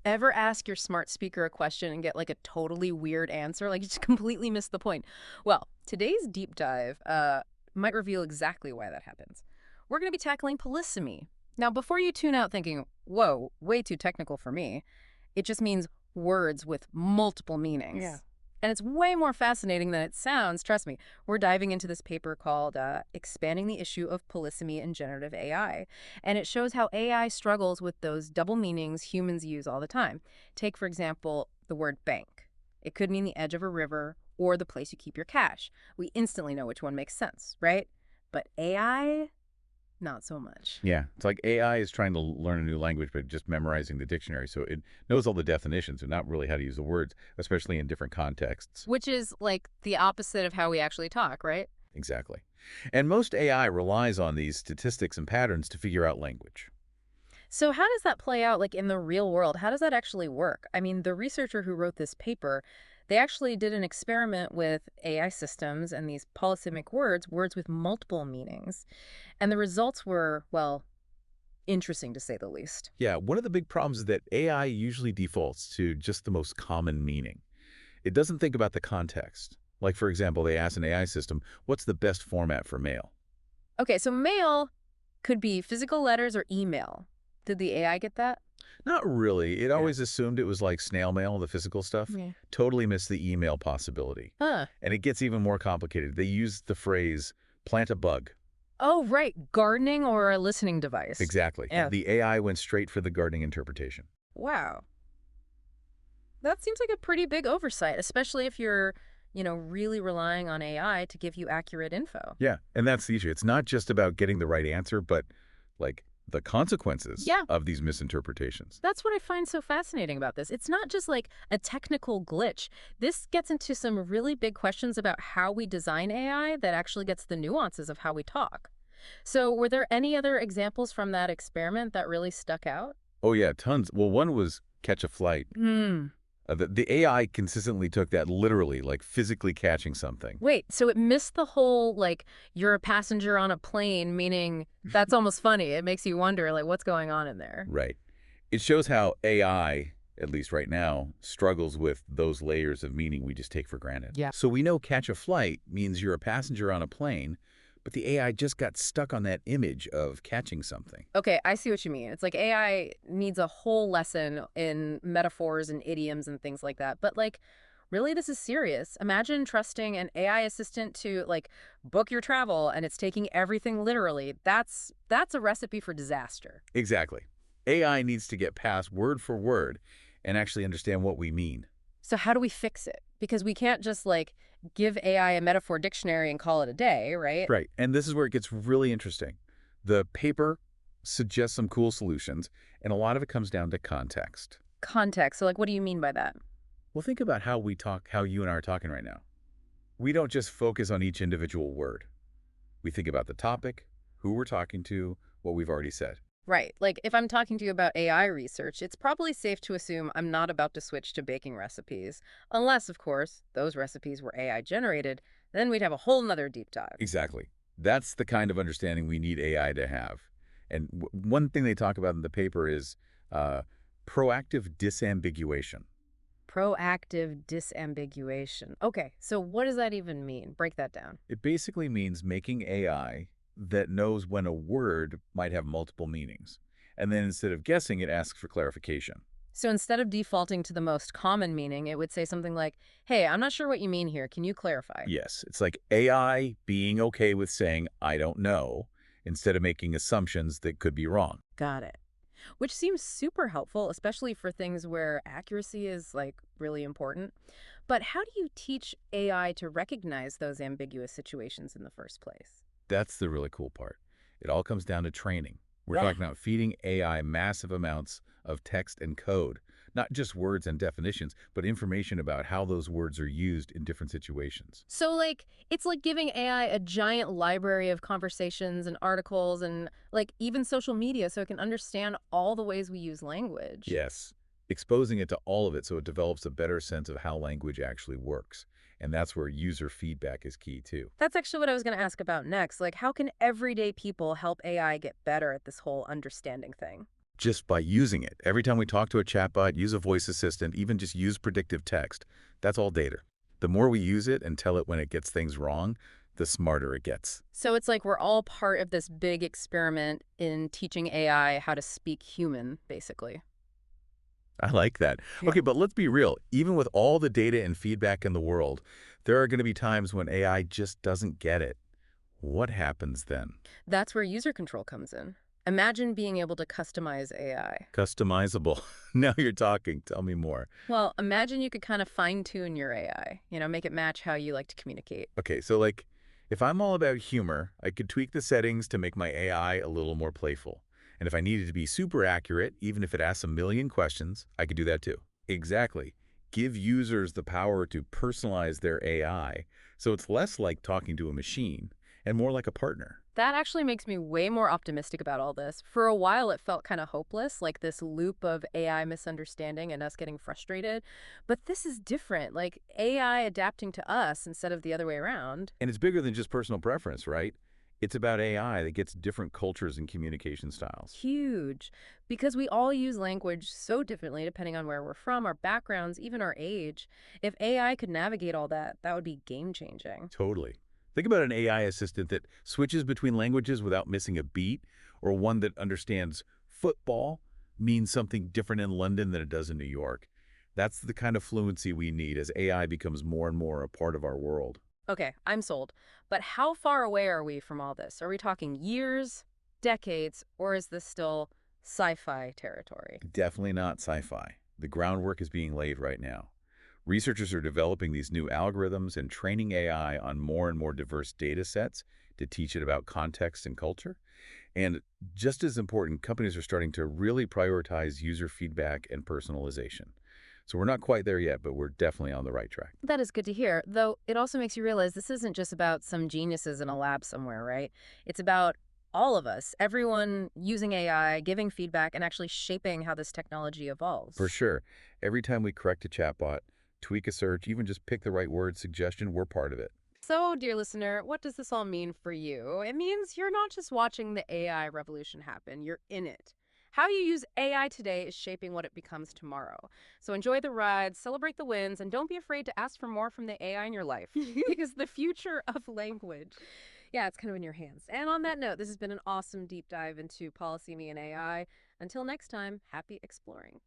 Ever ask your smart speaker a question and get like a totally weird answer? Like you just completely missed the point. Well, today's deep dive might reveal exactly why that happens. We're going to be tackling polysemy. Now, before you tune out thinking, whoa, way too technical for me, it just means words with multiple Yeah. meanings. And it's way more fascinating than it sounds. Trust me. We're diving into this paper called Expanding the Issue of Polysemy in Generative AI. And it shows how AI struggles with those double meanings humans use all the time. Take, for example, the word bank. It could mean the edge of a river or the place you keep your cash. We instantly know which one makes sense, right? But AI, not so much. Yeah. It's like AI is trying to learn a new language, but just memorizing the dictionary. So it knows all the definitions and not really how to use the words, especially in different contexts. Which is like the opposite of how we actually talk, right? Exactly. And most AI relies on these statistics and patterns to figure out language. So how does that play out like in the real world? How does that actually work? I mean, the researcher who wrote this paper, they actually did an experiment with AI systems and these polysemic words, words with multiple meanings. And the results were, well, interesting to say the least. Yeah, one of the big problems is that AI usually defaults to just the most common meaning. It doesn't think about the context. Like, for example, they ask an AI system, what's the best format for mail? Okay, so mail could be physical letters or email. Did the AI get that? Not really. It Yeah. always assumed it was like snail mail, the physical stuff. Yeah. Totally missed the email possibility. Huh. And it gets even more complicated. They use the phrase, plant a bug. Oh, right. Gardening or a listening device. Exactly. Yeah. The AI went straight for the gardening interpretation. Wow. That seems like a pretty big oversight, especially if you're, really relying on AI to give you accurate info. Yeah, and that's the issue. It's not just about getting the right answer, but like the consequences Yeah, of these misinterpretations. that's what I find so fascinating about this. It's not just like a technical glitch. This gets into some really big questions about how we design AI that actually gets the nuances of how we talk. So, were there any other examples from that experiment that really stuck out? Oh yeah, tons. Well, one was catch a flight. Hmm. The AI consistently took that literally, like physically catching something. Wait, so it missed the whole, like, you're a passenger on a plane, meaning that's almost funny. It makes you wonder, like, what's going on in there? Right. It shows how AI, at least right now, struggles with those layers of meaning we just take for granted. Yeah. So we know catch a flight means you're a passenger on a plane, but the AI just got stuck on that image of catching something. Okay, I see what you mean. It's like AI needs a whole lesson in metaphors and idioms and things like that. But like, really, this is serious. Imagine trusting an AI assistant to like book your travel and it's taking everything literally. That's a recipe for disaster. Exactly. AI needs to get past word for word and actually understand what we mean. So how do we fix it? Because we can't just like give AI a metaphor dictionary and call it a day, right? Right. And this is where it gets really interesting. The paper suggests some cool solutions, and a lot of it comes down to context. Context. So like, what do you mean by that? Well, think about how we talk, how you and I are talking right now. We don't just focus on each individual word. We think about the topic, who we're talking to, what we've already said. Right. Like if I'm talking to you about AI research, it's probably safe to assume I'm not about to switch to baking recipes. Unless, of course, those recipes were AI generated, then we'd have a whole nother deep dive. Exactly. That's the kind of understanding we need AI to have. And one thing they talk about in the paper is uh, proactive disambiguation. Proactive disambiguation. Okay, so what does that even mean? Break that down. It basically means making AI that knows when a word might have multiple meanings. And then instead of guessing, it asks for clarification. So instead of defaulting to the most common meaning, it would say something like, hey, I'm not sure what you mean here. Can you clarify? Yes, it's like AI being okay with saying, I don't know, instead of making assumptions that could be wrong. Got it. Which seems super helpful, especially for things where accuracy is like really important. But how do you teach AI to recognize those ambiguous situations in the first place? That's the really cool part. It all comes down to training. We're Yeah. talking about feeding AI massive amounts of text and code, not just words and definitions, but information about how those words are used in different situations. So, like, it's like giving AI a giant library of conversations and articles and, like, even social media so it can understand all the ways we use language. Yes, exposing it to all of it so it develops a better sense of how language actually works. And that's where user feedback is key too. That's actually what I was going to ask about next. Like, how can everyday people help AI get better at this whole understanding thing? just by using it. Every time we talk to a chatbot, use a voice assistant, even just use predictive text, that's all data. The more we use it and tell it when it gets things wrong, the smarter it gets. So it's like we're all part of this big experiment in teaching AI how to speak human, basically. I like that. Yeah. Okay, but let's be real. Even with all the data and feedback in the world, there are going to be times when AI just doesn't get it. What happens then? That's where user control comes in. Imagine being able to customize AI. Customizable. Now you're talking. Tell me more. Well, imagine you could kind of fine-tune your AI, make it match how you like to communicate. Okay, so like, if I'm all about humor, I could tweak the settings to make my AI a little more playful. And if I needed to be super accurate, even if it asks a million questions, I could do that too. Exactly. Give users the power to personalize their AI, so it's less like talking to a machine and more like a partner. That actually makes me way more optimistic about all this. For a while, it felt kind of hopeless, like this loop of AI misunderstanding and us getting frustrated. But this is different, like AI adapting to us instead of the other way around. And it's bigger than just personal preference, right? It's about AI that gets different cultures and communication styles. Huge. Because we all use language so differently depending on where we're from, our backgrounds, even our age. If AI could navigate all that, that would be game-changing. Totally. Think about an AI assistant that switches between languages without missing a beat, or one that understands football means something different in London than it does in New York. That's the kind of fluency we need as AI becomes more and more a part of our world. Okay, I'm sold. But how far away are we from all this? Are we talking years, decades, or is this still sci-fi territory? Definitely not sci-fi. The groundwork is being laid right now. Researchers are developing these new algorithms and training AI on more and more diverse data sets to teach it about context and culture. And just as important, companies are starting to really prioritize user feedback and personalization. So we're not quite there yet, but we're definitely on the right track. That is good to hear, though it also makes you realize this isn't just about some geniuses in a lab somewhere, right? It's about all of us, everyone using AI, giving feedback, and actually shaping how this technology For evolves. sure, every time we correct a chatbot, tweak a search, even just pick the right word suggestion, we're part of it. So, dear listener, what does this all mean for you? It means you're not just watching the AI revolution happen, you're in it. How you use AI today is shaping what it becomes tomorrow. So enjoy the ride, celebrate the wins, and don't be afraid to ask for more from the AI in your life. Because the future of language, yeah, it's kind of in your hands. And on that note, this has been an awesome deep dive into Polysemy and AI. Until next time, happy exploring.